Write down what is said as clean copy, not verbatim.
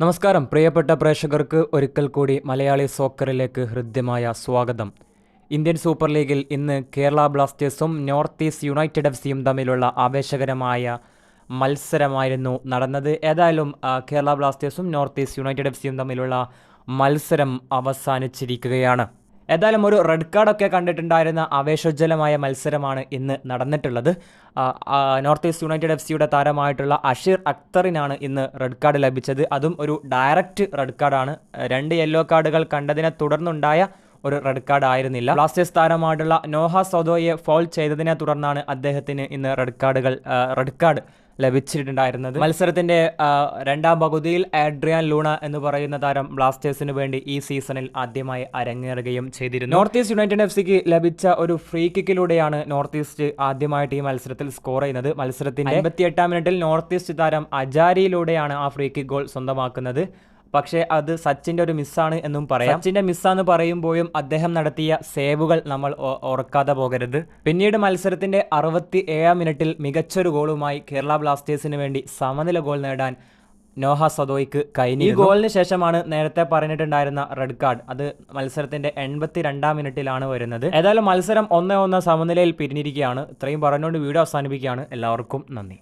നമസ്കാരം പ്രിയപ്പെട്ട പ്രേക്ഷകർക്ക് ഒരിക്കൽ കൂടി മലയാളി സോക്കറിലേക്ക് ഹൃദ്യമായ സ്വാഗതം. ഇന്ത്യൻ സൂപ്പർ ലീഗിൽ ഇന്ന് കേരള ബ്ലാസ്റ്റേഴ്സും നോർത്ത് ഈസ്റ്റ് യുണൈറ്റഡ് FC-യും തമ്മിലുള്ള ആവേശകരമായ മത്സരമായിരുന്നു നടന്നത്. ഏതായാലും കേരള ബ്ലാസ്റ്റേഴ്സും നോർത്ത് ഈസ്റ്റ് യുണൈറ്റഡ് FC-യും തമ്മിലുള്ള മത്സരം അവസാനിച്ചിരിക്കുകയാണ്. ഏതായാലും ഒരു റെഡ് കാർഡൊക്കെ കണ്ടിട്ടുണ്ടായിരുന്ന ആവേശോജ്വലമായ മത്സരമാണ് ഇന്ന് നടന്നിട്ടുള്ളത്. നോർത്ത് ഈസ്റ്റ് യുണൈറ്റഡ് FC-യുടെ താരമായിട്ടുള്ള അഷീർ അക്തറിനാണ് ഇന്ന് റെഡ് കാർഡ് ലഭിച്ചത്. അതും ഒരു ഡയറക്റ്റ് റെഡ് കാർഡാണ്. 2 യെല്ലോ കാർഡുകൾ കണ്ടതിനെ തുടർന്നുണ്ടായ ഒരു റെഡ് കാർഡ് ആയിരുന്നില്ല. ബ്ലാസ്റ്റേഴ്സ് താരമായിട്ടുള്ള നോഹ സൊദോയെ ഫൗൾ ചെയ്തതിനെ തുടർന്നാണ് അദ്ദേഹത്തിന് ഇന്ന് റെഡ് കാർഡ് ലഭിച്ചിട്ടുണ്ടായിരുന്നത്. മത്സരത്തിന്റെ രണ്ടാം പകുതിയിൽ ആഡ്രിയാൻ ലൂണ എന്ന് പറയുന്ന താരം ബ്ലാസ്റ്റേഴ്സിന് വേണ്ടി ഈ സീസണിൽ ആദ്യമായി അരങ്ങേറുകയും ചെയ്തിരുന്നു. നോർത്ത് ഈസ്റ്റ് യുണൈറ്റഡ് FC-ക്ക് ലഭിച്ച ഒരു ഫ്രീ കിക്കിലൂടെയാണ് നോർത്ത് ഈസ്റ്റ് ആദ്യമായിട്ട് ഈ മത്സരത്തിൽ സ്കോർ ചെയ്യുന്നത്. മത്സരത്തിന്റെ 58-ാം മിനിറ്റിൽ നോർത്ത് ഈസ്റ്റ് താരം അജാരിയിലൂടെയാണ് ആ ഫ്രീ കിക്ക് ഗോൾ സ്വന്തമാക്കുന്നത്. പക്ഷേ അത് സച്ചിൻ്റെ ഒരു മിസ്സാണ് എന്നും പറയാം. സച്ചിൻ്റെ മിസ്സാന്ന് പറയുമ്പോഴും അദ്ദേഹം നടത്തിയ സേവുകൾ നമ്മൾ ഓർക്കാതെ പോകരുത്. പിന്നീട് മത്സരത്തിൻ്റെ 67-ാം മിനിറ്റിൽ മികച്ചൊരു ഗോളുമായി കേരള ബ്ലാസ്റ്റേഴ്സിന് വേണ്ടി സമനില ഗോൾ നേടാൻ നോഹ സദോയ്ക്ക് കഴിഞ്ഞു. ഈ ഗോളിന് ശേഷമാണ് നേരത്തെ പറഞ്ഞിട്ടുണ്ടായിരുന്ന റെഡ് കാർഡ്. അത് മത്സരത്തിൻ്റെ 82-ാം മിനിറ്റിലാണ് വരുന്നത്. ഏതായാലും മത്സരം 1-1 സമനിലയിൽ പിരിഞ്ഞിരിക്കുകയാണ്. ഇത്രയും പറഞ്ഞുകൊണ്ട് വീഡിയോ അവസാനിപ്പിക്കുകയാണ്. എല്ലാവർക്കും നന്ദി.